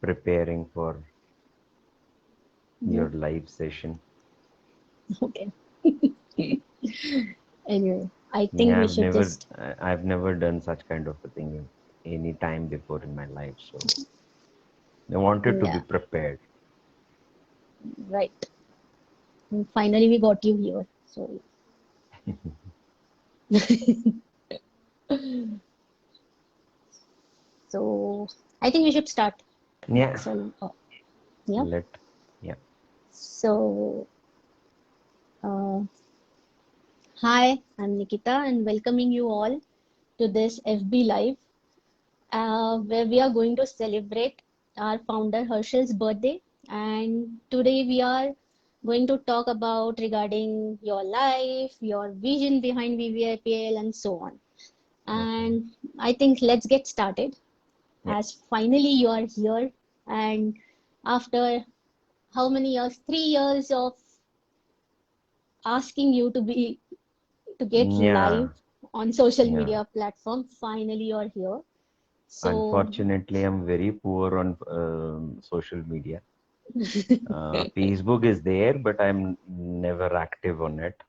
preparing for Mhm. your live session. Okay. Anyway, I think Yeah, we should just, I've never done such kind of a thing any time before in my life. So I wanted to be yeah, prepared. right. And finally, we got you here. So, so I think we should start. Yeah, So, yeah. let, yeah. So, uh, hi, I'm Nikita, and welcoming you all to this FB Live, where we are going to celebrate our founder Harshal's birthday. And today we are going to talk about regarding your life, your vision behind VVIPL, and so on. Okay. And I think let's get started, Yeah. as finally you are here. And after how many years? 3 years of asking you to get Yeah. live on social Yeah. media platform. Finally, you're here. So, Unfortunately, I'm very poor on social media. Facebook is there, but I'm never active on it.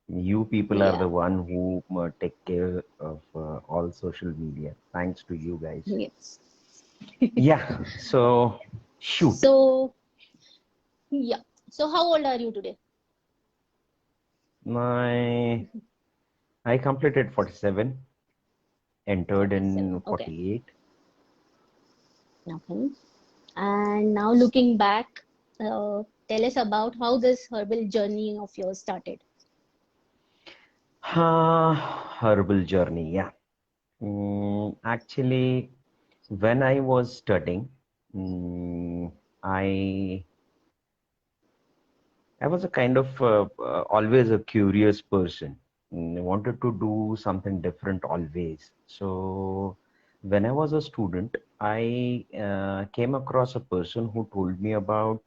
You people are yeah, the one who take care of all social media. Thanks to you guys. yes. Yeah. So shoot. So, yeah. So, how old are you today? My I completed 47, entered in 47. Okay. 48. Okay. And now looking back, tell us about how this herbal journey of yours started. Herbal journey. Yeah. Actually, when I was studying, mm, I I was a kind of always a curious person. I wanted to do something different always. So when I was a student, I came across a person who told me about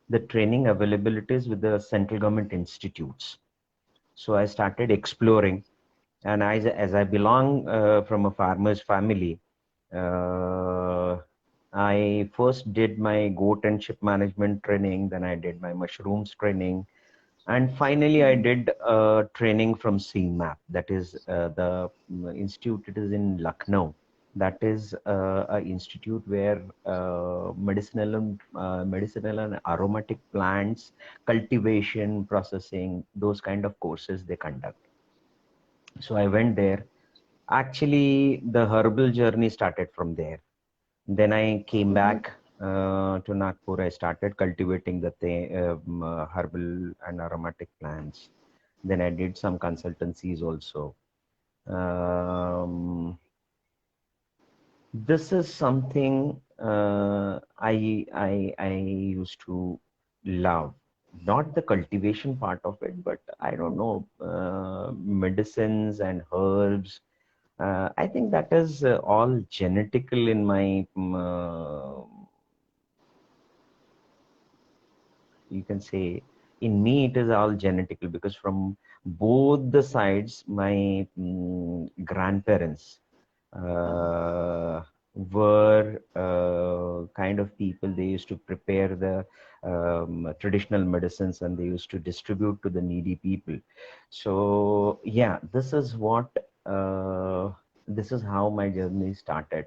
the training availabilities with the central government institutes. So I started exploring, and as I belong from a farmer's family, uh, I first did my goat and sheep management training, then I did my mushrooms training, and finally I Mhm. did training from CMAP. That is the institute. It is in Lucknow. That is a institute where medicinal and aromatic plants cultivation, processing, those kind of courses they conduct. So I went there. Actually, the herbal journey started from there. Then I came Mhm. back to Nagpur. I started cultivating the herbal and aromatic plants. Then I did some consultancies also. Um, this is something I used to love. Not the cultivation part of it, but I don't know, medicines and herbs. I think that is all genetical in my, you can say, in me, it is all genetical because from both the sides, my grandparents uh, were kind of people. They used to prepare the traditional medicines and they used to distribute to the needy people. So yeah, this is how my journey started.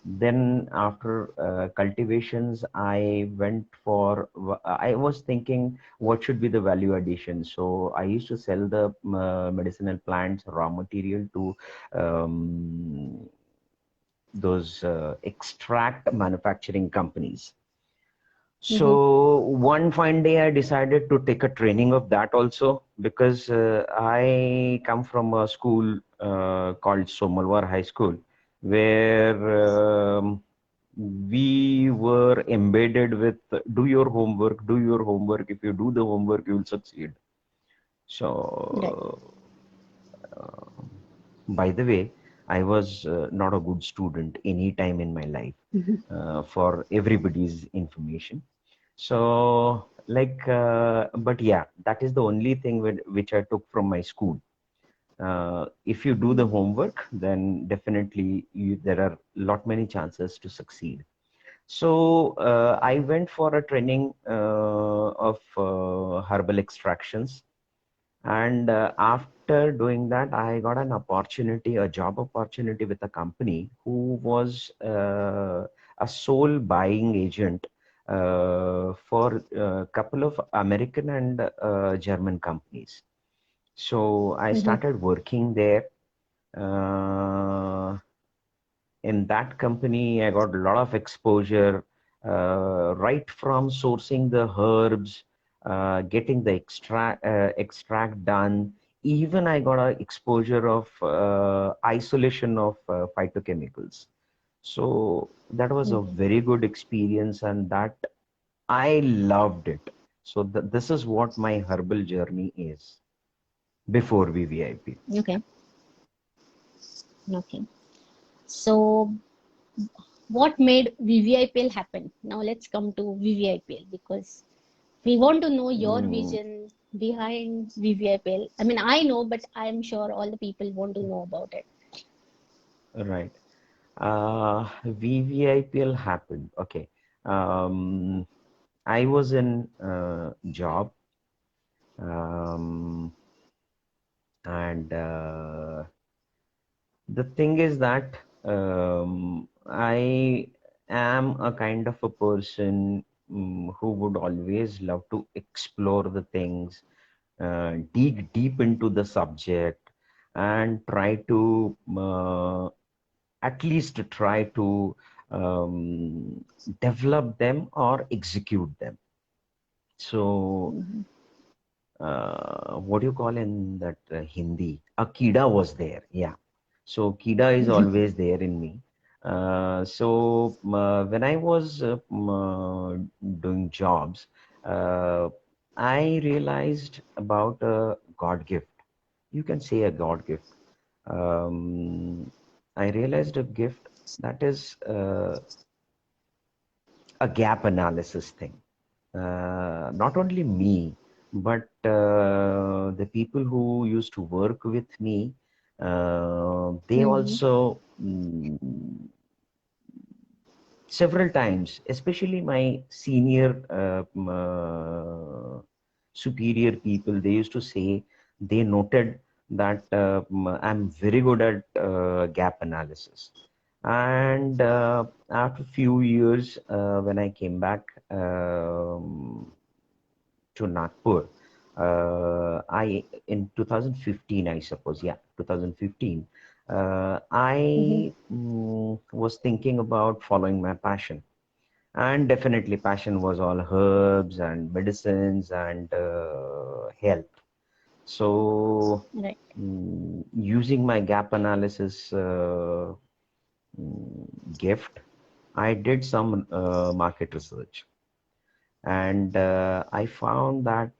Then after cultivations, I was thinking what should be the value addition. So I used to sell the medicinal plants raw material to um, those extract manufacturing companies. Mhm. So one fine day, I decided to take a training of that also because I come from a school called Somalwar High School, where we were embedded with do your homework, do your homework. If you do the homework, you will succeed. Right. So, by the way, I was not a good student any time in my life, Mhm. for everybody's information. So, but yeah, that is the only thing which I took from my school. If you do the homework, then definitely there are lot many chances to succeed. So I went for a training of herbal extractions, and after doing that, I got an opportunity, a job opportunity with a company who was a sole buying agent for a couple of American and German companies. So I Mm-hmm. started working there. Uh, in that company, I got a lot of exposure, right from sourcing the herbs, getting the extract done. Even I got a exposure of isolation of phytochemicals. So that was a Mm-hmm. very good experience, and that I loved it. So this is what my herbal journey is before VVIP. Okay. Okay. So, what made VVIPL happen? Now let's come to VVIPL because we want to know your Mm, vision behind VVIPL. I mean, I know, but I'm sure all the people want to know about it. right. VVIPL happened. Okay. Um, I was in job, um, and the thing is that I am a kind of a person who would always love to explore the things, dig deep into the subject, and try to at least try to um, develop them or execute them. So, Mm-hmm. what do you call in that Hindi? A Kida was there, yeah. So Kida is always there in me. When I was doing jobs, uh, I realized about a God gift. You can say a God gift. Um, I realized a gift that is a gap analysis thing. Not only me, but the people who used to work with me, they Mm-hmm. also several times, especially my senior superior people, they used to say they noted that I'm very good at gap analysis. And after a few years, when I came back to Nagpur, I in 2015, I suppose, yeah, 2015, Mm-hmm. I was thinking about following my passion. And definitely, passion was all herbs and medicines and health. So, Right. using my gap analysis gift, I did some market research, and I found that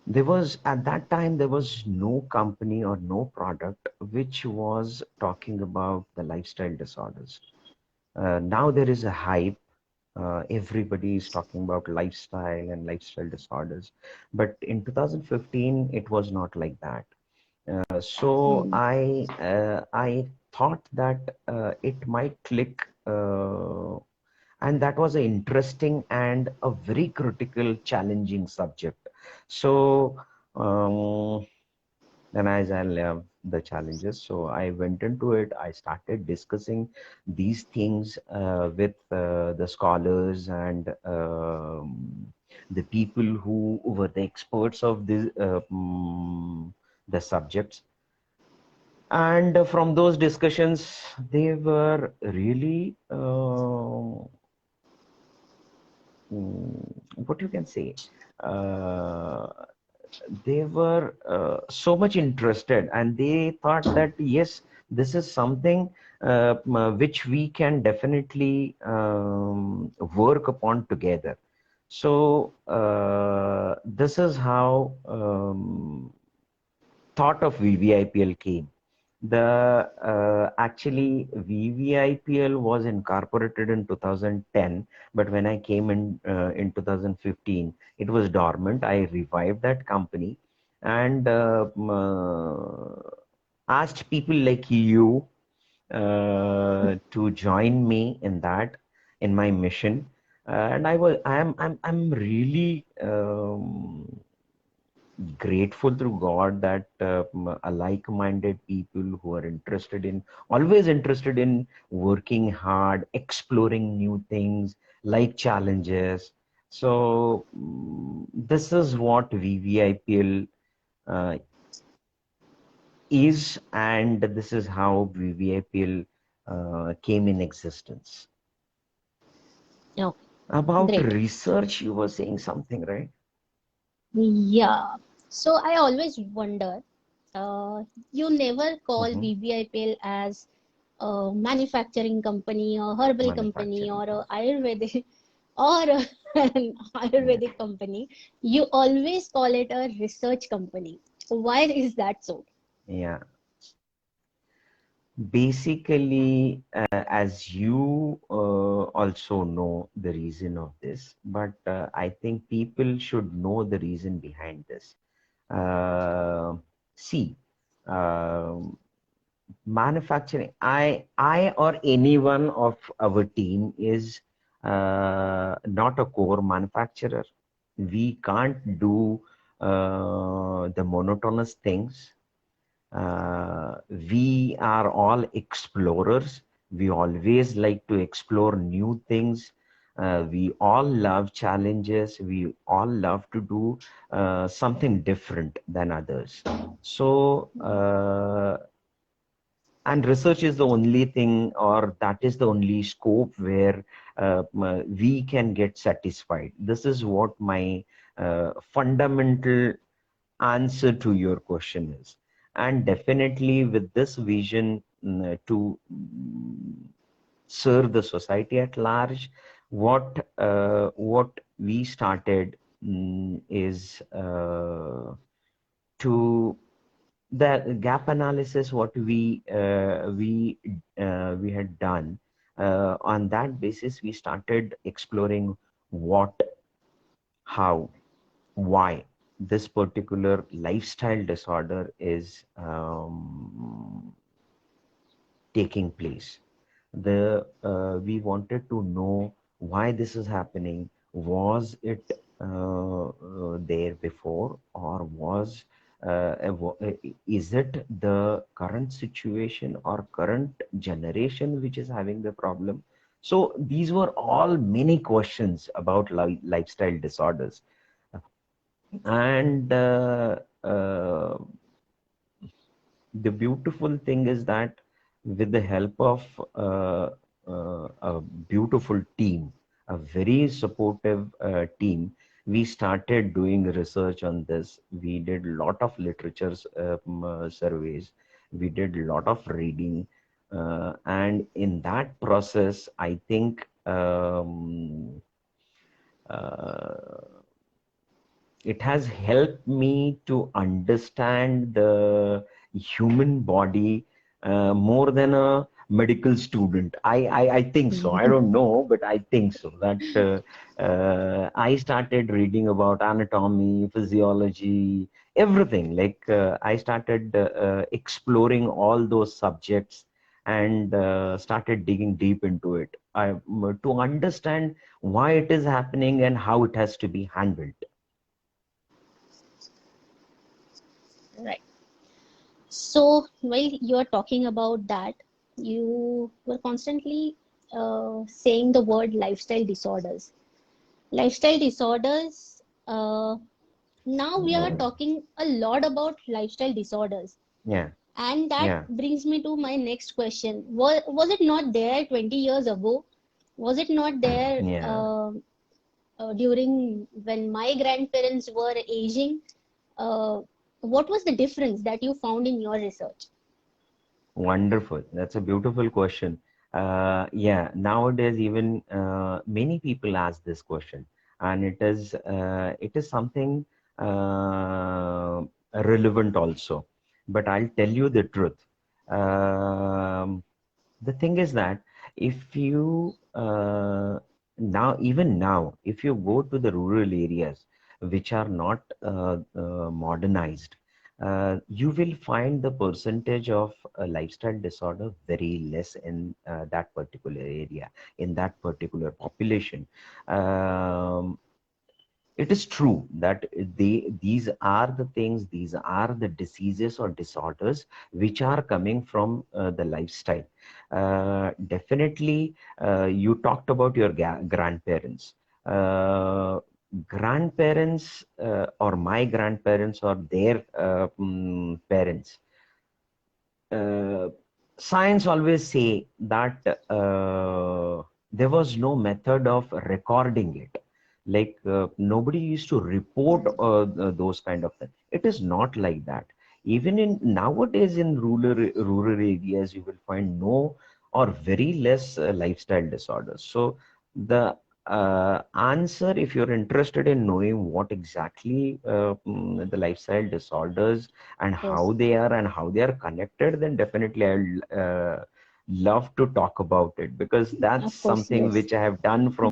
there was at that time there was no company or no product which was talking about the lifestyle disorders. Now there is a hype. Everybody is talking about lifestyle and lifestyle disorders, but in 2015 it was not like that. So Mm-hmm. I thought that it might click, and that was an interesting and a very critical, challenging subject. So um, and as I love the challenges, so I went into it. I started discussing these things with the scholars and the people who were the experts of the subjects. And from those discussions, they were really what you can say. Uh, they were so much interested, and they thought that yes, this is something which we can definitely work upon together. So this is how thought of VVIPL came. The actually VVIPL was incorporated in 2010, but when I came in 2015, it was dormant. I revived that company, and asked people like you to join me in that, in my mission. And I'm really grateful to God that like-minded people who are always interested in working hard, exploring new things, like challenges. So this is what VVIPL uh, is, and this is how VVIPL came in existence. Okay, About great. research, you were saying something, right? Yeah. So I always wonder, you never call Hmm. VVIPL as a manufacturing company or herbal company Manufacturing or a company. Ayurvedic or an Yeah. Ayurvedic company. You always call it a research company. Why is that so? Yeah. Basically, as you also know the reason of this, but I think people should know the reason behind this. Uh, See, um manufacturing, I or anyone of our team is not a core manufacturer. We can't do the monotonous things. We are all explorers. We always like to explore new things. We all love challenges. We all love to do something different than others. So, and research is the only thing, or that is the only scope where we can get satisfied. This is what my fundamental answer to your question is. And definitely with this vision, to serve the society at large, what we started is to the gap analysis, what we had done. On that basis, we started exploring what, how, why this particular lifestyle disorder is taking place. We wanted to know why this is happening. Was it there before, or is it the current situation or current generation which is having the problem? So these were all many questions about lifestyle disorders. And the beautiful thing is that with the help of a beautiful team, a very supportive team, we started doing research on this. We did a lot of literature surveys. We did a lot of reading. And in that process, I think uh, it has helped me to understand the human body more than a medical student. I think so. I don't know, but I think so. That I started reading about anatomy, physiology, everything. Like I started exploring all those subjects and started digging deep into it to understand why it is happening and how it has to be handled. Right. So while you're talking about that, you were constantly saying the word lifestyle disorders. Lifestyle disorders, now we are talking a lot about lifestyle disorders. Yeah, And that yeah, brings me to my next question. Was it not there 20 years ago? Was it not there yeah. during when my grandparents were aging? Uh, what was the difference that you found in your research? Wonderful. That's a beautiful question. Yeah, nowadays even many people ask this question, and it is something relevant also. But I'll tell you the truth. Um, the thing is that if you now, even now, if you go to the rural areas, which are not modernized, you will find the percentage of lifestyle disorder very less in that particular area, in that particular population. Um, it is true that these are the things, these are the diseases or disorders which are coming from the lifestyle. Definitely, you talked about your grandparents. Uh, Grandparents or my grandparents or their parents, uh, science always say that there was no method of recording it. Like nobody used to report those kind of things. It is not like that. Even in nowadays in rural areas, you will find no or very less lifestyle disorders. So the answer, if you're interested in knowing what exactly the lifestyle disorders and Yes, how they are connected, then definitely I'll love to talk about it, because that's of course, something yes. which I have done from.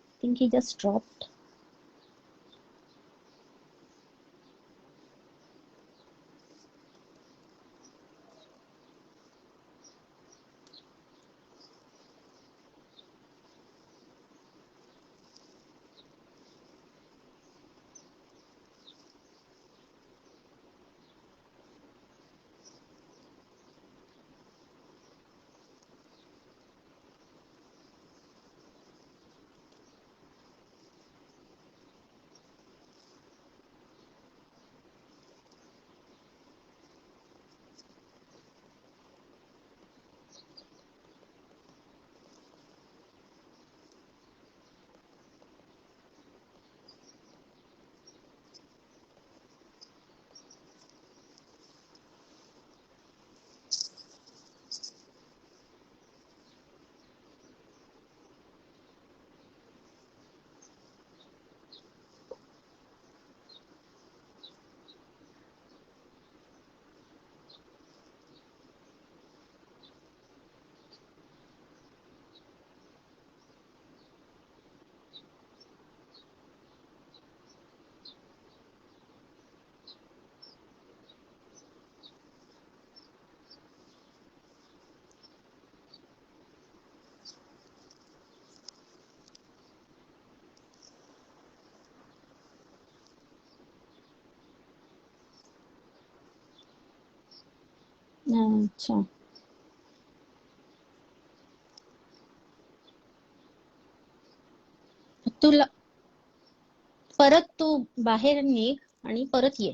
I think he just dropped. अच्छा. तुला परत तू बाहेर निघ आणि परत ये.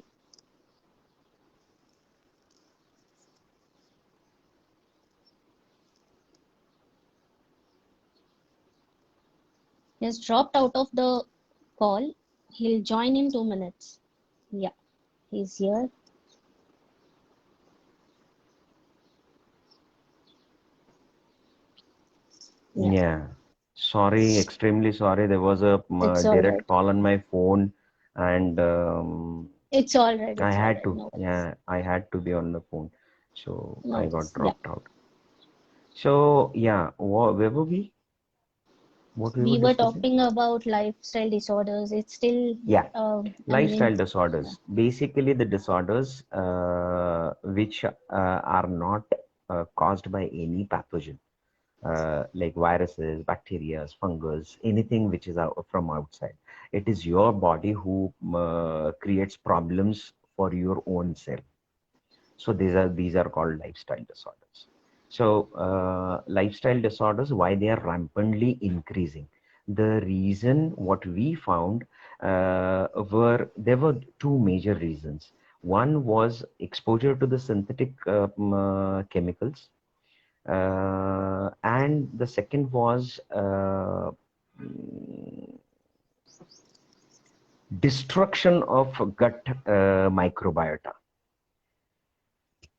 He has dropped out of the call. He'll join in 2 minutes. Yeah, he's here. Yeah, Yeah, sorry, extremely sorry. There was a it's all direct right. call on my phone, and It's all right. I It's all had right. to, No worries. yeah, I had to be on the phone, so No I got worries. Yeah. dropped out. So yeah, where were we? What we were We were discussing? talking about lifestyle disorders. It's still, Yeah. I mean, Lifestyle disorders, basically the disorders which are not caused by any pathogen, like viruses, bacteria, fungus, anything which is from outside. It is your body who creates problems for your own self. So these are called lifestyle disorders. So lifestyle disorders, why they are rampantly increasing? The reason what we found were there were two major reasons. One was exposure to the synthetic chemicals, and the second was mm, destruction of gut microbiota.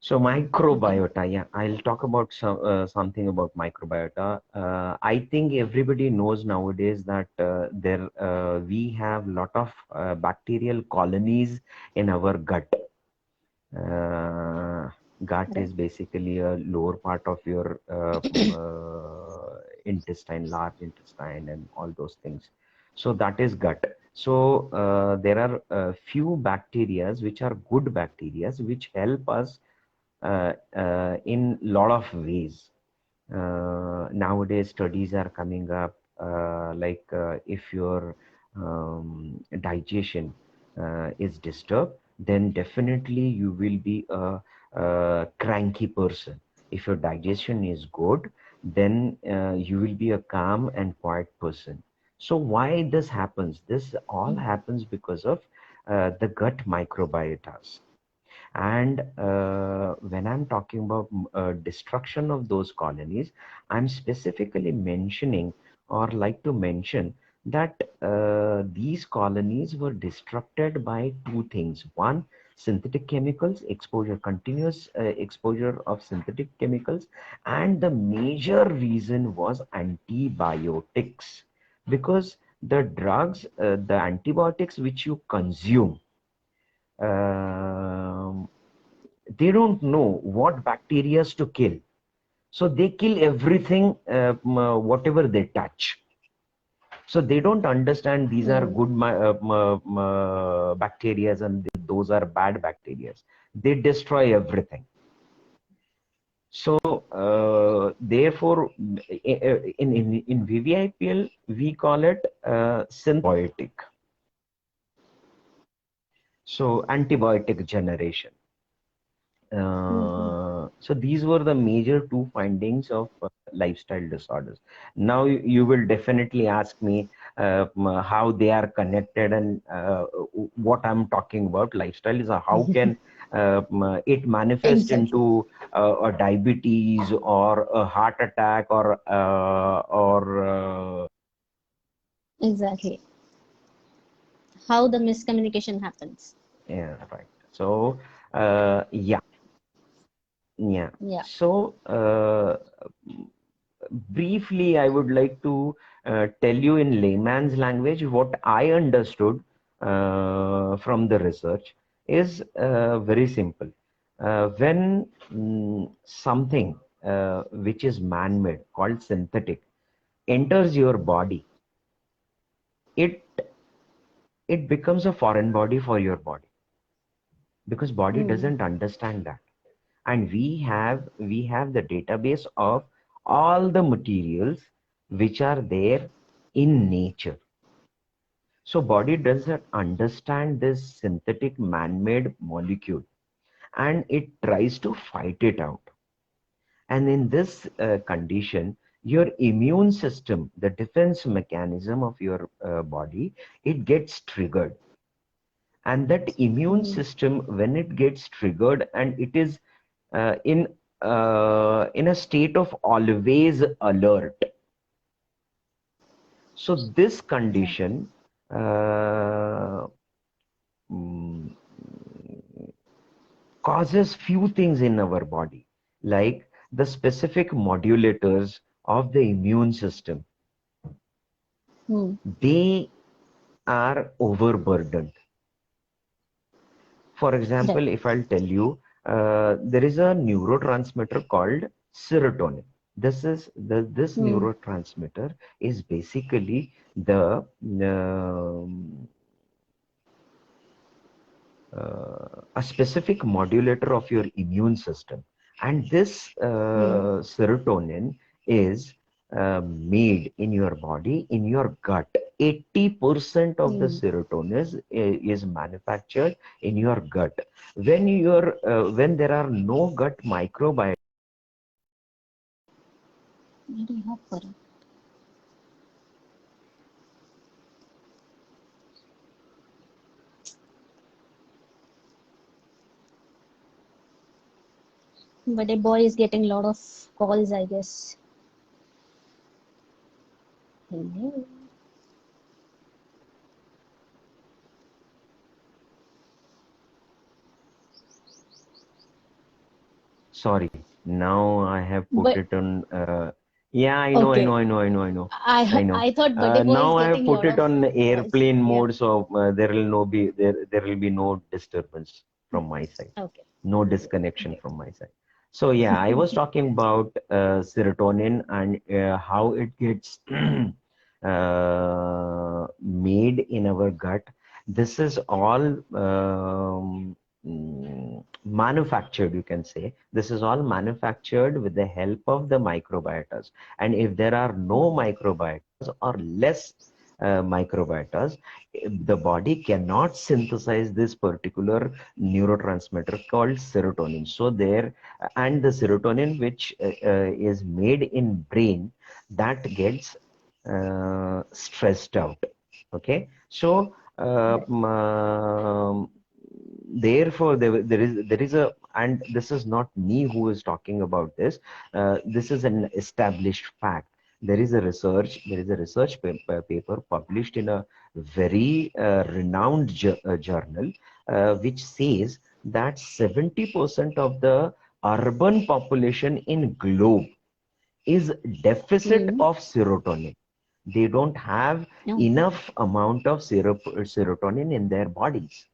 So okay. microbiota, yeah, I'll talk about something about microbiota. I think everybody knows nowadays that there we have lot of bacterial colonies in our gut. Uh, Gut Right. is basically a lower part of your intestine, large intestine, and all those things. So that is gut. So there are a few bacterias which are good bacterias which help us in lot of ways. Nowadays, studies are coming up, if your digestion is disturbed, then definitely you will be a cranky person. If your digestion is good, then you will be a calm and quiet person. So why this happens? This all Mm. happens because of the gut microbiotas. And when I'm talking about destruction of those colonies, I'm specifically mentioning or like to mention that these colonies were disrupted by two things. One, synthetic chemicals, exposure, continuous exposure of synthetic chemicals. And the major reason was antibiotics. Because the drugs, the antibiotics which you consume, um, they don't know what bacteria to kill. So they kill everything, whatever they touch. So they don't understand these are Mm. good bacteria and those are bad bacteria. They destroy everything. So therefore, in VVIPL, we call it symbiotic. So antibiotic generation. Mm. So these were the major two findings of lifestyle disorders. Now you will definitely ask me how they are connected and what I'm talking about. Lifestyle is how can it manifest Exactly. into a diabetes or a heart attack or Exactly. How the miscommunication happens. yeah, right. So yeah. Yeah. Yeah. So, briefly, I would like to tell you in layman's language what I understood from the research is very simple. When something which is man-made, called synthetic, enters your body, it it becomes a foreign body for your body because body Mm. doesn't understand that. And we have the database of all the materials which are there in nature. So body doesn't understand this synthetic man-made molecule and it tries to fight it out. And in this condition, your immune system, the defense mechanism of your body, it gets triggered. And that immune Mm. system, when it gets triggered and it is uh, in in a state of always alert. So this Exactly. condition uh, mm, causes few things in our body, like the specific modulators of the immune system. Mm. They are overburdened. For Right. example, if I'll tell you, there is a neurotransmitter called serotonin. This Mm. neurotransmitter is basically the a specific modulator of your immune system, and this Mm. serotonin is made in your body, in your gut. 80% of the Mm. serotonin is manufactured in your gut. When there are no gut microbiome, What do you have for it? But a boy is getting a lot of calls, I guess. Hello. sorry, now I have put But it on. Yeah, I know, I know, okay, I know, I know, I know, I I know. I thought Buddy Boy is Now I have getting a put lot it of on calls. airplane Yeah. mode, so there will be no disturbance from my side. Okay. No disconnection Great. from my side. So yeah, I was talking about serotonin and how it gets made in our gut. This is all manufactured, you can say. This is all manufactured with the help of the microbiotas. And if there are no microbiotas or less microbiotas, the body cannot synthesize this particular neurotransmitter called serotonin. So there, and the serotonin which is made in brain, that gets stressed out. Okay, so Right. therefore there is a, and this is not me who is talking about this. This is an established fact. There is a research paper published in a very renowned journal, which says that 70% of the urban population in globe is deficit Mm. of serotonin. They don't have Okay. enough amount of serotonin in their bodies.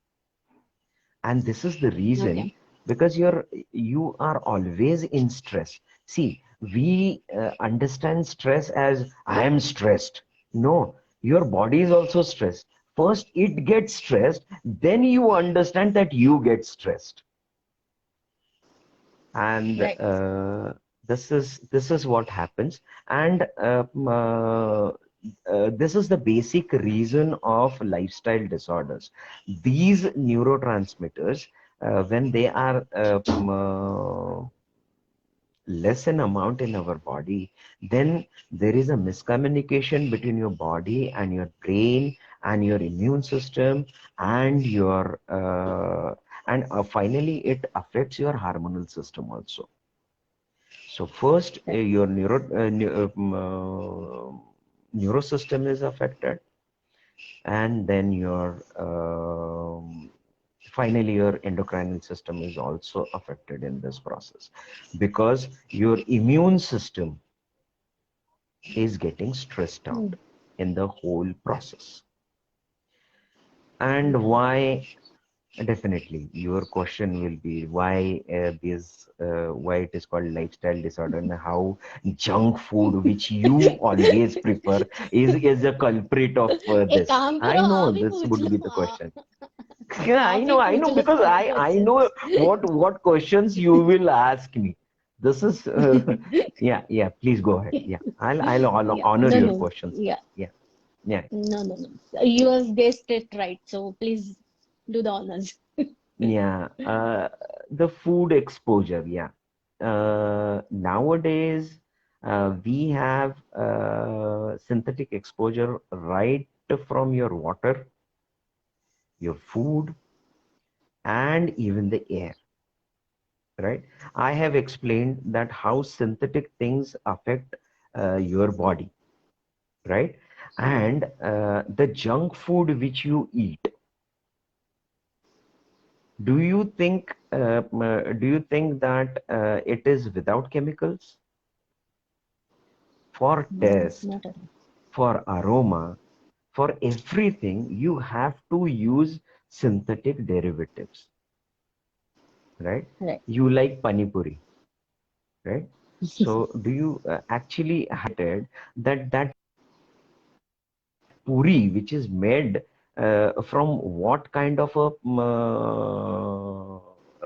And this is the reason, Okay. because you are always in stress. See, we understand stress as I am stressed. No, your body is also stressed. First it gets stressed, then you understand that you get stressed. And Right. this is what happens. And this is the basic reason of lifestyle disorders. These neurotransmitters, when they are less in amount in our body, then there is a miscommunication between your body and your brain and your immune system and your and finally it affects your hormonal system also. So first, Right. your neurosystem is affected, and then your finally your endocrine system is also affected in this process, because your immune system is getting stressed out Mm. in the whole process. And Okay. why? Definitely, your question will be why why it is called lifestyle disorder, and how junk food, which you always prefer, is a culprit of एक this. काम I करो know आप ही this पूछ would be low the हाँ question. Yeah, आप ही I पूछ know, low because सारे I know questions what questions you will ask me. This is yeah, yeah. Please go ahead. Yeah, I'll yeah, honor no, your no, questions. yeah, Yeah, yeah. no, no, no. You have guessed it right, so please do the honors. Yeah, the food exposure. Yeah, nowadays we have synthetic exposure right from your water, your food, and even the air. Right? I have explained that how synthetic things affect your body. Right? And the junk food which you eat. Do you think that it is without chemicals? For No, taste, not at all. for aroma, for everything, you have to use synthetic derivatives, right? Right. You like pani puri, right? So do you actually highlighted that puri, which is made from what kind of a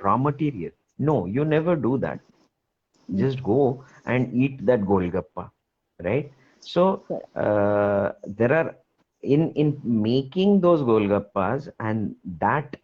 raw material? No, you never do that. Mm. Just go and eat that golgappa, right? So Correct. there are, in making those golgappas, and that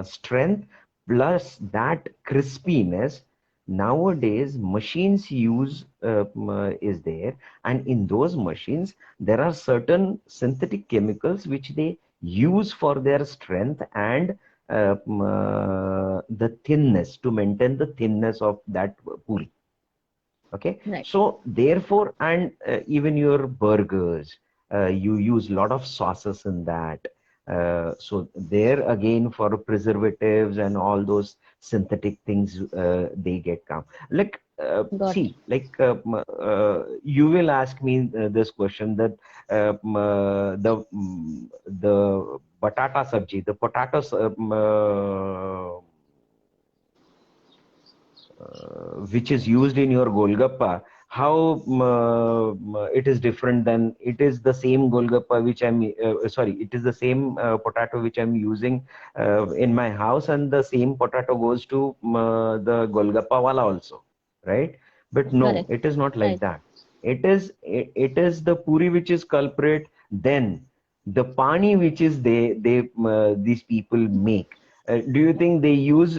strength plus that crispiness, nowadays machines use is there, and in those machines there are certain synthetic chemicals which they use for their strength and the thinness, to maintain the thinness of that puri. Okay, Right. so therefore, and even your burgers, you use a lot of sauces in that. So there again, for preservatives and all those synthetic things, they get come. Like Got see, like you will ask me this question, that the batata sabji, the potatoes, which is used in your golgappa, how it is different than it is the same golgappa which sorry, it is the same potato which I'm using in my house, and the same potato goes to the golgappa wala also, right? But no, Correct. it is not like Right. that. It is the puri which is culprit, then the pani which is these people make. Do you think they use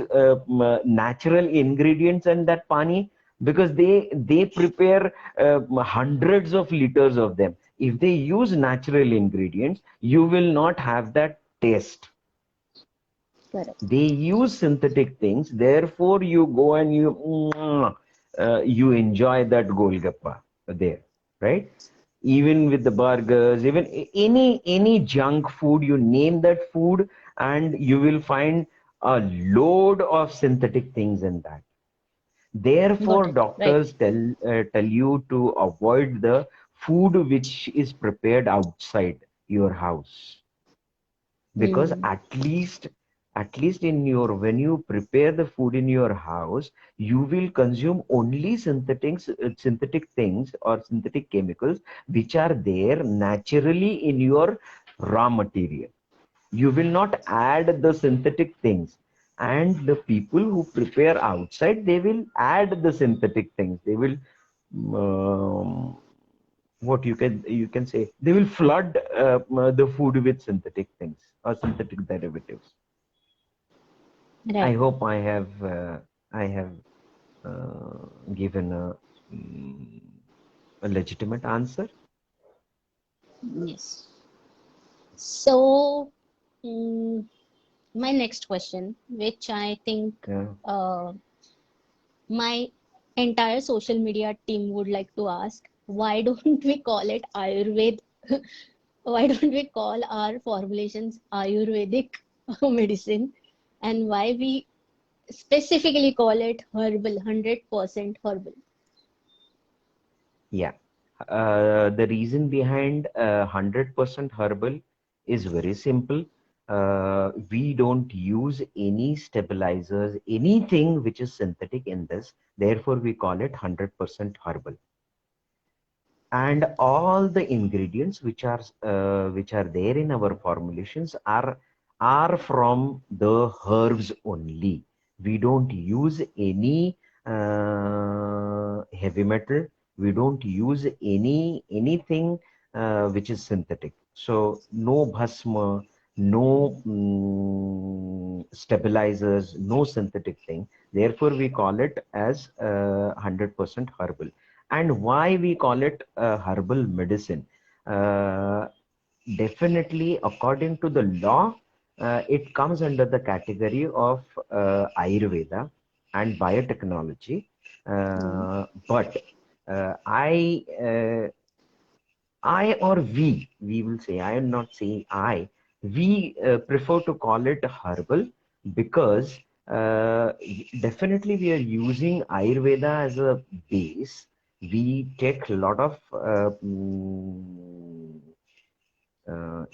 natural ingredients in that pani? Because they prepare hundreds of liters of them. If they use natural ingredients, you will not have that taste. Correct. They use synthetic things, therefore you go and you enjoy that golgappa there, right? Even with the burgers, even any junk food, you name that food, and you will find a load of synthetic things in that. Got Therefore it. Right. doctors tell you to avoid the food which is prepared outside your house, because Hmm. at least in your, when you prepare the food in your house, you will consume only synthetic things or synthetic chemicals which are there naturally in your raw material. You will not add the synthetic things. And the people who prepare outside, they will add the synthetic things. They will what you can say, they will flood the food with synthetic things or synthetic derivatives. I Right. hope I have given mm, a legitimate answer. Yes. So, mm, my next question, which I think Yeah. uh, my entire social media team would like to ask, why don't we call it Ayurved? Why don't we call our formulations Ayurvedic medicine? And why we specifically call it herbal, 100% herbal? Yeah. The reason behind 100% herbal is very simple. We don't use any stabilizers, anything which is synthetic in this. Therefore, we call it 100% herbal. And all the ingredients which are there in our formulations are from the herbs only. We don't use any heavy metal. We don't use anything which is synthetic. So no bhasma, no stabilizers, no synthetic thing. Therefore we call it as 100% herbal. And why we call it herbal medicine? Uh, Definitely, according to the law, it comes under the category of Ayurveda and biotechnology. Hmm. But I or we will say, I am not saying I, we prefer to call it herbal because definitely we are using Ayurveda as a base. We take a lot of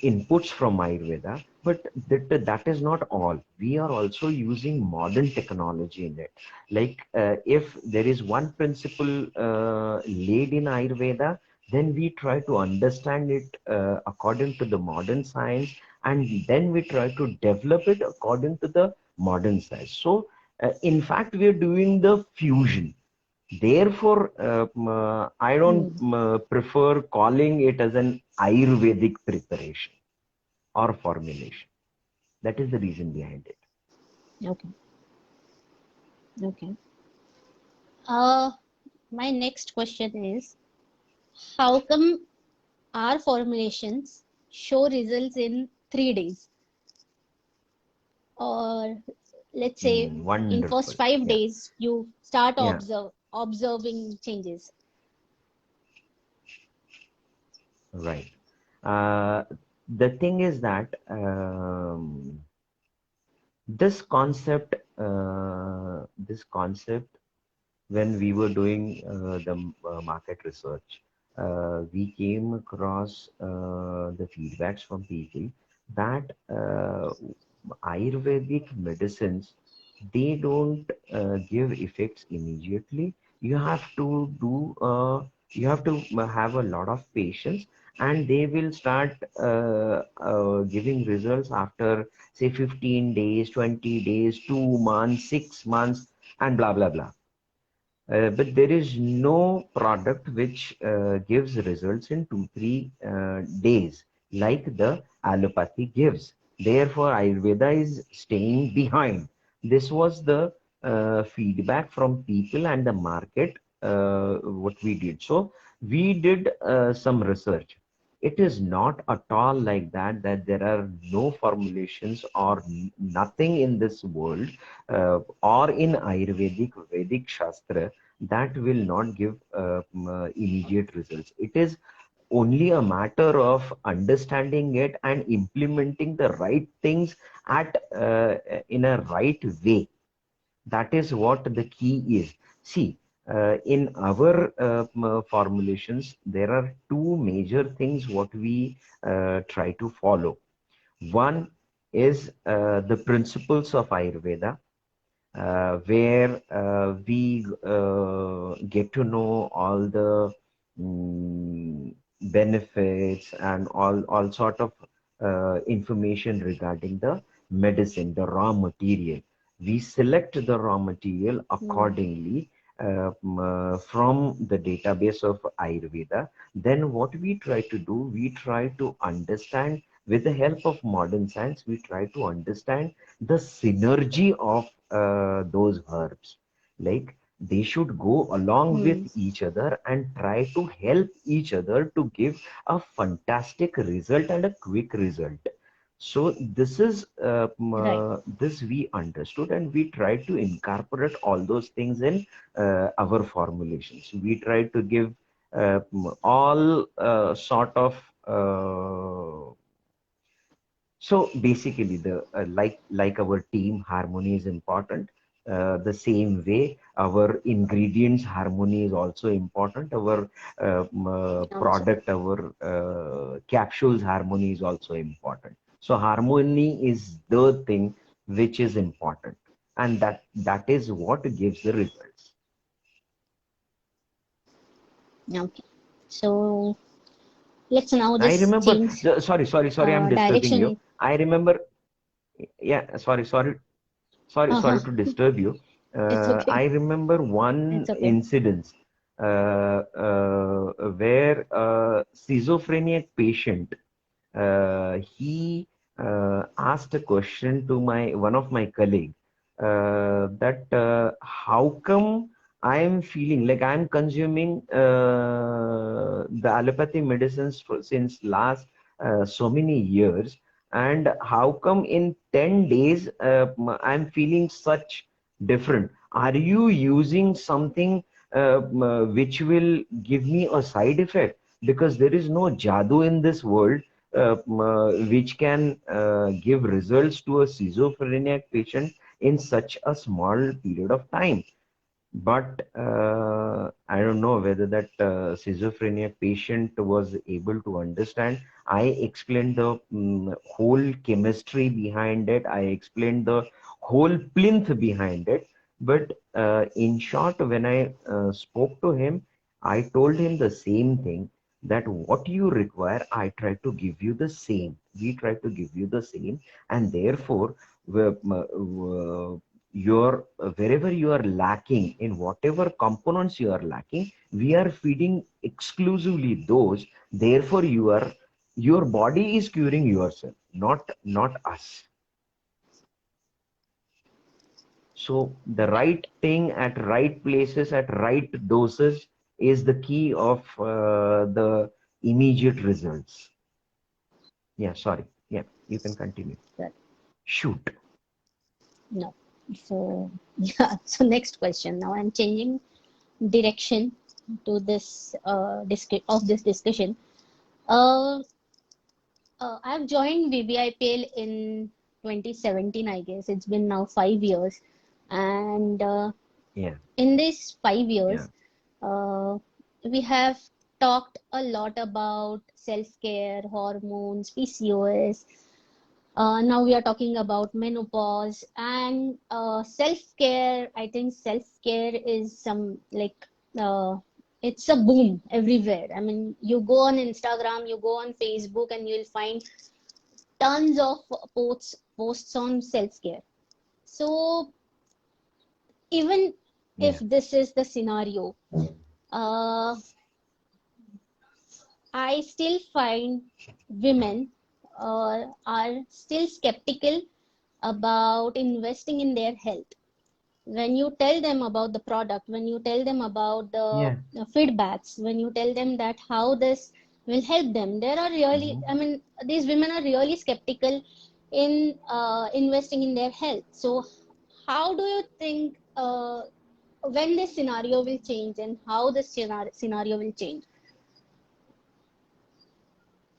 inputs from Ayurveda, but that is not all. We are also using modern technology in it. Like if there is one principle laid in Ayurveda, then we try to understand it according to the modern science, and then we try to develop it according to the modern science. So, in fact, we are doing the fusion. Therefore, I don't Hmm. prefer calling it as an Ayurvedic preparation or formulation. That is the reason behind it. Okay. Okay. Uh, my next question is, how come our formulations show results in 3 days? Or let's say in Wonderful. first five Yeah. days you start Yeah. observing changes. Right. Uh, the thing is that this concept, when we were doing the market research, we came across the feedbacks from people that Ayurvedic medicines, they don't give effects immediately. You have to do, you have to have a lot of patience, and they will start giving results after, say, 15 days, 20 days, 2 months, 6 months, and blah, blah, blah. But there is no product which gives results in 2, 3 days like the allopathy gives. Therefore, Ayurveda is staying behind. This was the feedback from people and the market, what we did. So, we did some research. It is not at all like that, that there are no formulations or nothing in this world or in Ayurvedic, Vedic Shastra that will not give immediate results. It is only a matter of understanding it and implementing the right things at in a right way. That is what the key is. See, in our formulations, there are two major things what we try to follow. One is the principles of Ayurveda, where we get to know all the benefits and all sort of information regarding the medicine, the raw material. We select the raw material accordingly from the database of Ayurveda. Then what we try to do, we try to understand with the help of modern science, we try to understand the synergy of those herbs. Like they should go along with Hmm. each other and try to help each other to give a fantastic result and a quick result. So this is Right. this we understood, and we try to incorporate all those things in our formulations. We try to give all sort of so basically, the like our team harmony is important. The same way, our ingredients harmony is also important. Our Also. product, our capsules harmony is also important. So harmony is the thing which is important, and that is what gives the results. Okay. So let's now I just remember. change Sorry, I'm disturbing you. direction. I remember. Yeah, sorry Uh-huh. to disturb you. It's okay. I remember one It's okay. incident where a schizophrenic patient he asked a question to my one of my colleague that how come I am feeling like I am consuming the allopathy medicines for, since last so many years, and how come in 10 days I'm feeling such different? Are you using something which will give me a side effect? Because there is no jadoo in this world which can give results to a schizophrenic patient in such a small period of time. But I don't know whether that schizophrenia patient was able to understand. I explained the whole chemistry behind it. I explained the whole plinth behind it. But in short, when I spoke to him, I told him the same thing, that what you require, I try to give you the same. We try to give you the same, and therefore, your wherever you are lacking, in whatever components you are lacking, we are feeding exclusively those. Therefore, your body is curing yourself, not us. So the Right. right thing at right places at right doses is the key of the immediate results. Yeah, sorry. Yeah, you can continue. Right. Shoot. No. So yeah. So next question. Now I'm changing direction to this of this discussion. Uh, I've joined VBIPL in 2017, I guess. It's been now 5 years, and Yeah, in these five yeah, years, uh, we have talked a lot about self-care, hormones, PCOS. Now we are talking about menopause and self-care. I think self-care is it's a boom everywhere. I mean, you go on Instagram, you go on Facebook, and you'll find tons of posts on self-care. So even if Yeah. this is the scenario, uh, I still find women are still skeptical about investing in their health. When you tell them about the product, when you tell them about Yeah. the feedbacks, when you tell them that how this will help them, there are really, Mhm. I mean, these women are really skeptical in investing in their health. So, how do you think when this scenario will change and how this scenario will change?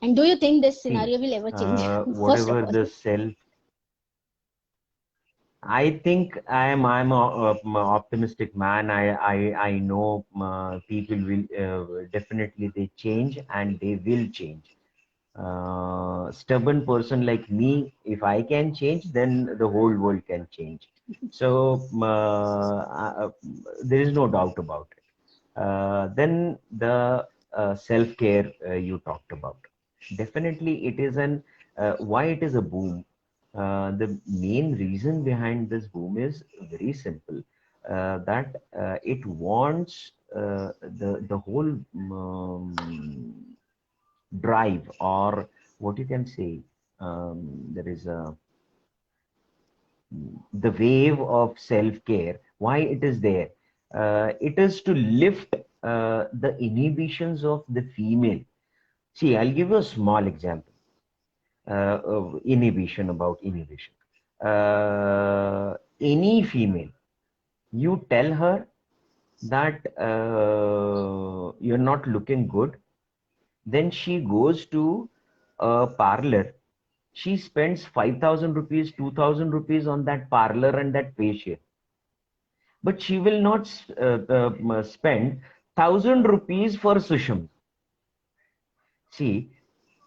And do you think this See, scenario will ever change? First of whatever all. the self, I think I'm a optimistic man. I know people will definitely they change and they will change. Stubborn person like me, if I can change, then the whole world can change. So there is no doubt about it. Then the self-care you talked about. Definitely, it is an why it is a boom. The main reason behind this boom is very simple. That it wants the whole drive, or what you can say. There is a the wave of self-care. Why it is there? It is to lift the inhibitions of the female. See, I'll give you a small example of inhibition, about inhibition. Any female, you tell her that you're not looking good, then she goes to a parlor. She spends 5,000 rupees, 2,000 rupees on that parlor and that facial. But she will not spend 1,000 rupees for sushum. See,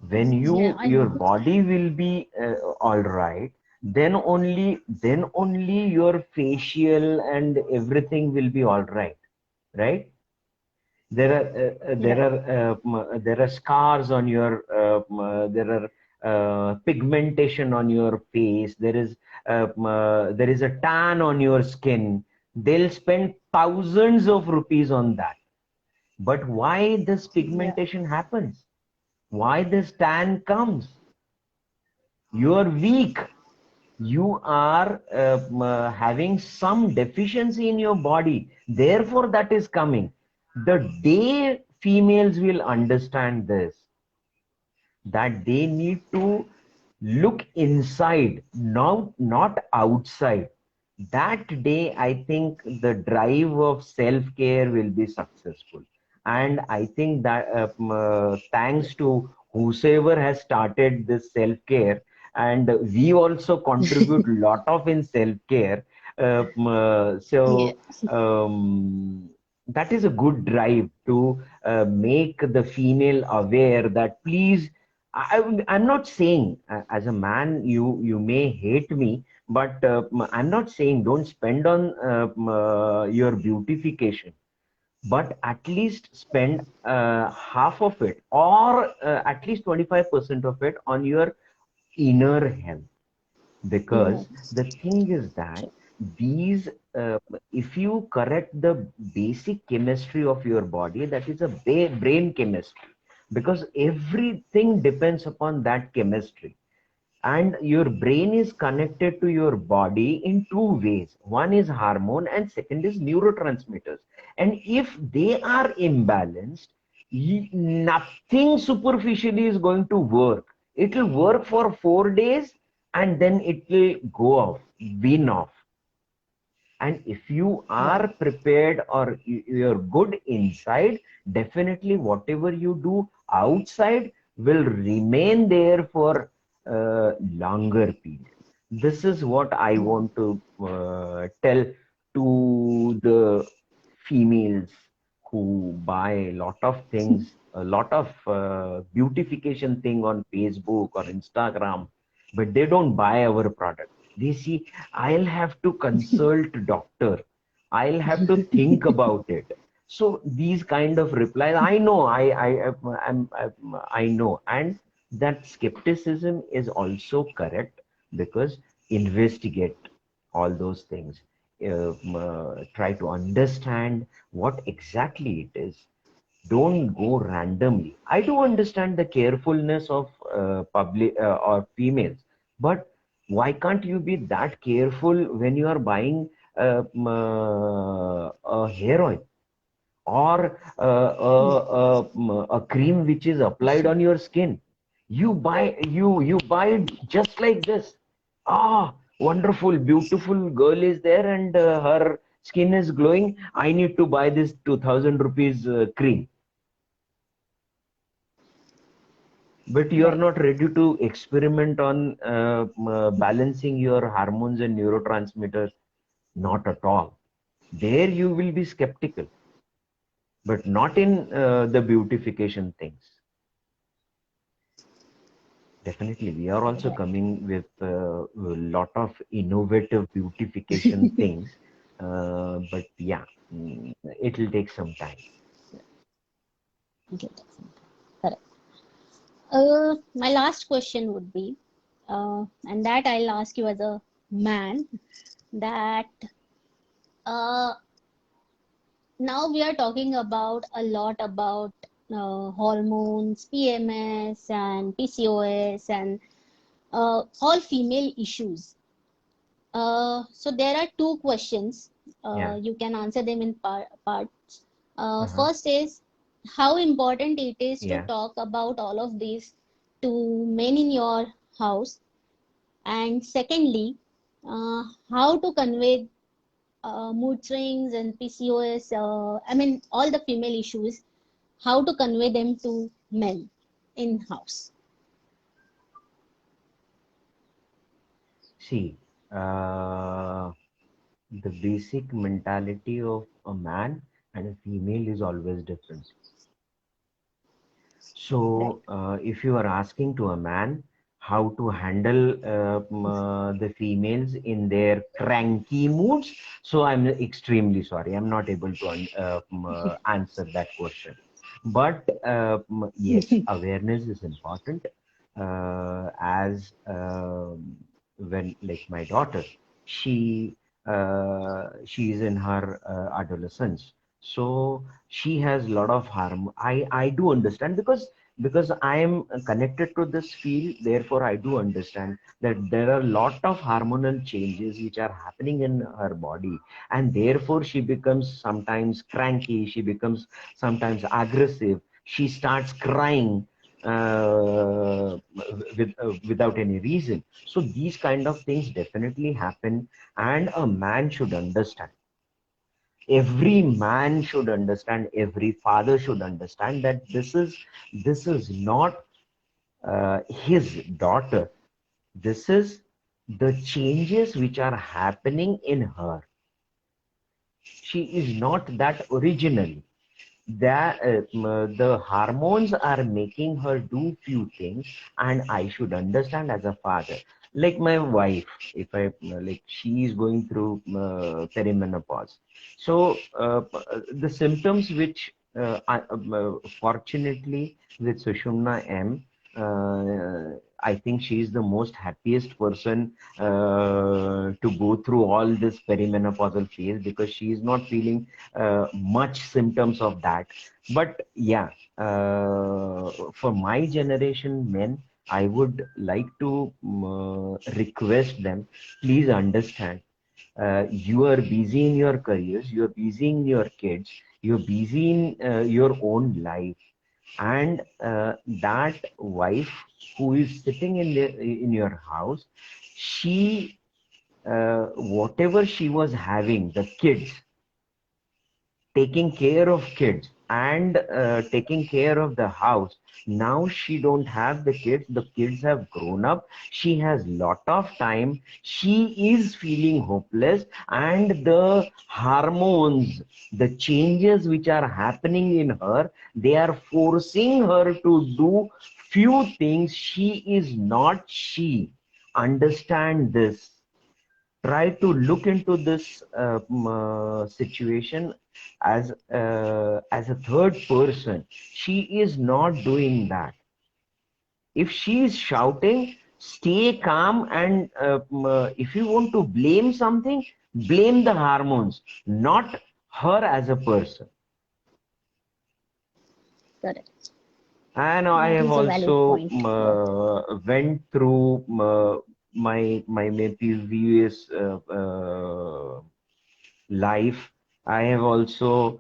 when Yeah, I your know. body will be all right, then only your facial and everything will be all right, right? There Right. are there are scars on your there are pigmentation on your face. There is a tan on your skin. They'll spend thousands of rupees on that. But why this Yeah. pigmentation happens? Why this tan comes? You are weak. You are having some deficiency in your body. Therefore, that is coming. The day females will understand this, that they need to look inside, not outside. That day, I think the drive of self-care will be successful. And I think that thanks to whosoever has started this self-care, and we also contribute a lot of in self-care. Yeah. So that is a good drive to make the female aware that please, I'm not saying as a man you may hate me, but I'm not saying don't spend on your beautification, but at least spend half of it, or at least 25% of it on your inner health. No. Because the thing is that these if you correct the basic chemistry of your body, that is a brain chemistry, because everything depends upon that chemistry. And your brain is connected to your body in two ways. One is hormone and second is neurotransmitters. And if they are imbalanced, nothing superficially is going to work. It will work for 4 days and then it will go off, wean off. And if you are Right. prepared or you're good inside, definitely whatever you do outside will remain there for a longer period. This is what I Yeah. want to tell to the females who buy a lot of things, a lot of beautification thing on Facebook or Instagram. but they don't buy our product. They see, I'll have to consult doctor. I'll have to think about it. So these kind of replies, I know, I know, and that skepticism is also correct, because investigate all those things, try to understand what exactly it is. Don't go randomly. I do understand the carefulness of public or females, but why can't you be that careful when you are buying a hair oil, or a cream which is applied on your skin? You buy it just like this. Ah, wonderful, beautiful girl is there, and her skin is glowing. I need to buy this 2000 rupees cream. But you're Right. not ready to experiment on balancing your hormones and neurotransmitters. Not at all. There you will be skeptical, but not in the beautification things. Definitely, we are also Right. coming with a lot of innovative beautification things. But yeah, it will take some time. Okay. Correct. My last question would be, and that I'll ask you as a man, that uh, now we are talking about a lot about hormones, PMS and PCOS and all female issues. So there are two questions. Yeah. You can answer them in parts. Uh-huh. First is how important it is to Yeah. talk about all of these to men in your house, and secondly, how to convey mood swings and PCOS. I mean, all the female issues. How to convey them to men in house. See, the basic mentality of a man and a female is always different. Right. So, if you are asking to a man how to handle the females in their cranky moods, so I'm extremely sorry. I'm not able to answer that question. But yes, awareness is important. As when, like my daughter, she is in her adolescence, so she has a lot of harm. I do understand, because I am connected to this field, therefore I do understand that there are a lot of hormonal changes which are happening in her body, and therefore she becomes sometimes cranky, she becomes sometimes aggressive, she starts crying without any reason. So these kind of things definitely happen, and a man should understand. Every man should understand, every father should understand that this is not his daughter. This is the changes which are happening in her. She is not that originally. That the hormones are making her do few things, and I should understand as a father. Like my wife, if I like, she is going through perimenopause. So the symptoms which fortunately with Sushumna M, I think she is the most happiest person to go through all this perimenopausal phase, because she is not feeling much symptoms of that. But yeah, for my generation men, I would like to request them, please understand, you are busy in your careers, you are busy in your kids, you're busy in your own life, and that wife who is sitting in your house, she whatever she was having, the kids, taking care of kids, and taking care of the house, now she don't have the kids have grown up, she has lot of time, she is feeling hopeless, and the hormones, the changes which are happening in her, they are forcing her to do few things she is not she. understand this. Try to look into this situation as a third person. She is not doing that. If she is shouting, stay calm, and if you want to blame something, blame the hormones, not her as a person. Correct. And I That have is a valid also point. Yes. went through my previous life. I have also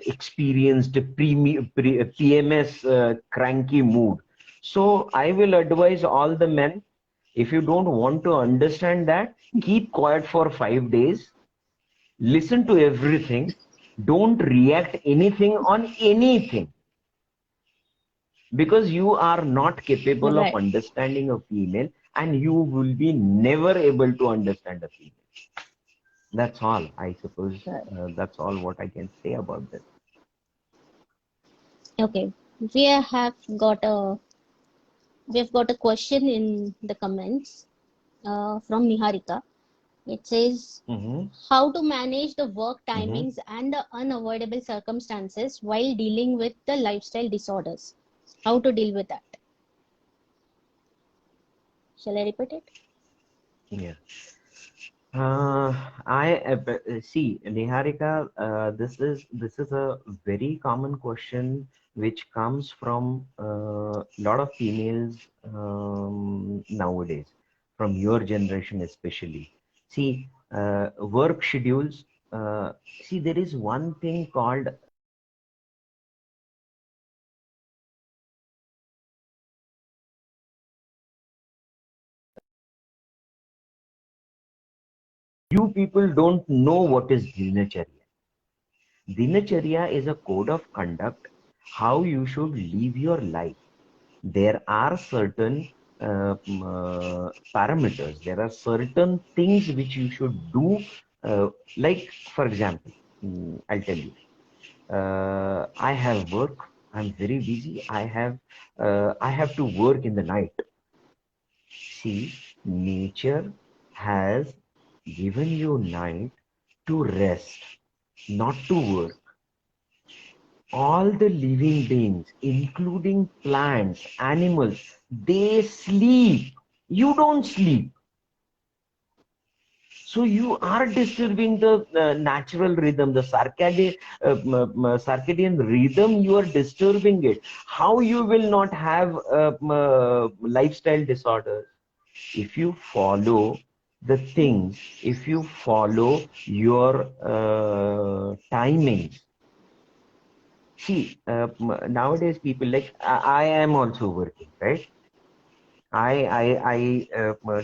experienced PMS cranky mood. So I will advise all the men, if you don't want to understand that, keep quiet for 5 days, listen to everything, don't react anything on anything, because you are not capable of Right. understanding a female, and you will be never able to understand a female. That's all, I suppose. Right. That's all what I can say about this. Okay. We have got a we've got a question in the comments from Niharika. It says, Mm-hmm. how to manage the work Mm-hmm. timings and the unavoidable circumstances while dealing with the lifestyle disorders. How to deal with that? Shall I repeat it? Yeah. I see, Niharika. This is a very common question which comes from a lot of females nowadays, from your generation especially. See, work schedules. See, there is one thing called you people don't know what is dinacharya. Dinacharya is a code of conduct, how you should live your life. There are certain parameters, there are certain things which you should do. Like, for example, I'll tell you, I have work, I'm very busy, I have to work in the night. See, nature has given you night to rest, not to work. All the living beings, including plants, animals, they sleep. You don't sleep. So you are disturbing the natural rhythm, the circadian rhythm. You are disturbing it. How you will not have lifestyle disorders? If you follow the things, if you follow your timings. See, nowadays people, like I am also working, right? I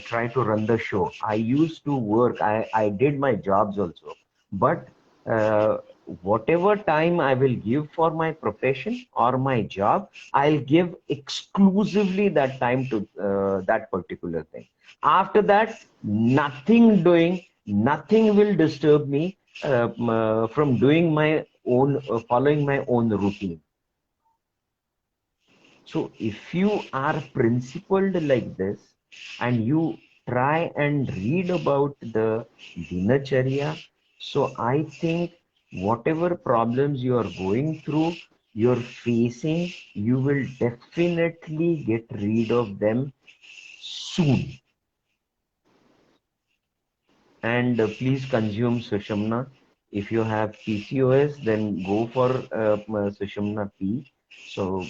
try to run the show. I used to work. I did my jobs also, but uh, whatever time I will give for my profession or my job, I'll give exclusively that time to that particular thing. After that, nothing doing, nothing will disturb me from doing my own, following my own routine. So if you are principled like this and you try and read about the dinacharya, so I think whatever problems you are going through, you're facing, you will definitely get rid of them soon. And please consume Sushumna. If you have PCOS, then go for Sushumna P. So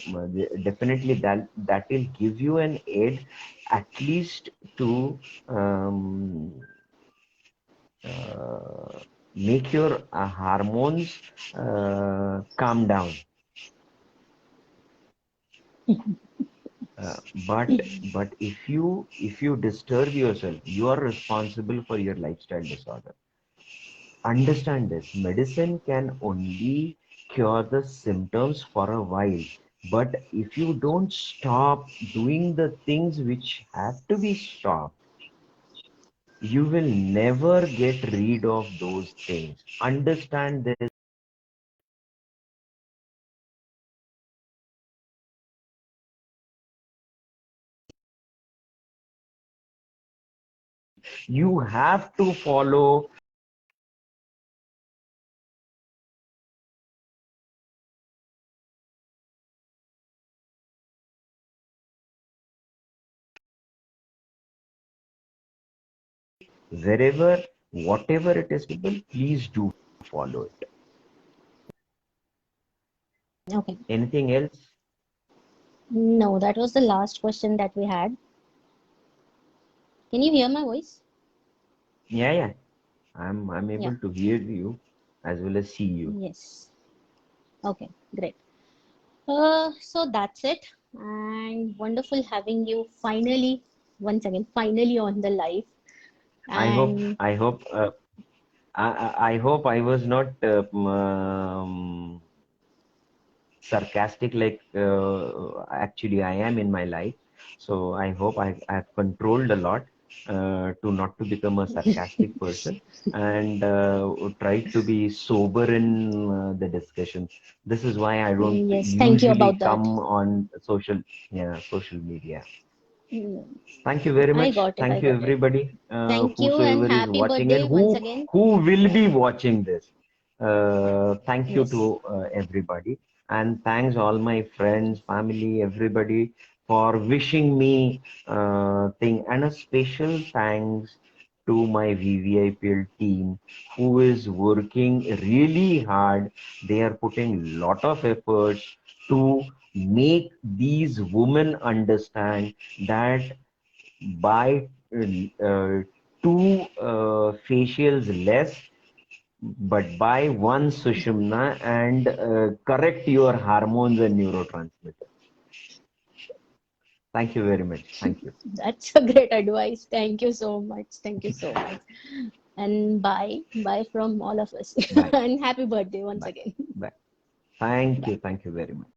definitely that will give you an aid, at least to uh, make your hormones calm down. Uh, but if you disturb yourself, you are responsible for your lifestyle disorder. Understand this, medicine can only cure the symptoms for a while, but if you don't stop doing the things which have to be stopped, you will never get rid of those things. Understand this. You have to follow wherever, whatever it is possible, please do follow it. Okay. Anything else? No, that was the last question that we had. Can you hear my voice? Yeah, yeah. I'm Yeah. able to hear you as well as see you. Yes. Okay, great. So that's it. And wonderful having you finally, once again, finally on the live. I hope And I hope I hope I was not sarcastic like actually I am in my life. So I hope I've controlled a lot to not to become a sarcastic person and tried to be sober in the discussion. This is why I don't yes, thank you usually about that. come on social media. Mm, Thank you very I much. got it. I Thank you got it. everybody, Thank you and whosoever is happy watching and birthday once again. who will be watching this. Thank you Yes. to everybody, and thanks all my friends, family, everybody for wishing me thing, and a special thanks to my VVIPL team who is working really hard. They are putting lot of efforts to make these women understand that buy two facials less, but buy one Sushumna and correct your hormones and neurotransmitters. Thank you very much. Thank you. That's a great advice. Thank you so much. Thank you so much. And bye. Bye from all of us. Bye. And happy birthday once Bye. again. Bye. Thank Bye. you. Thank you very much.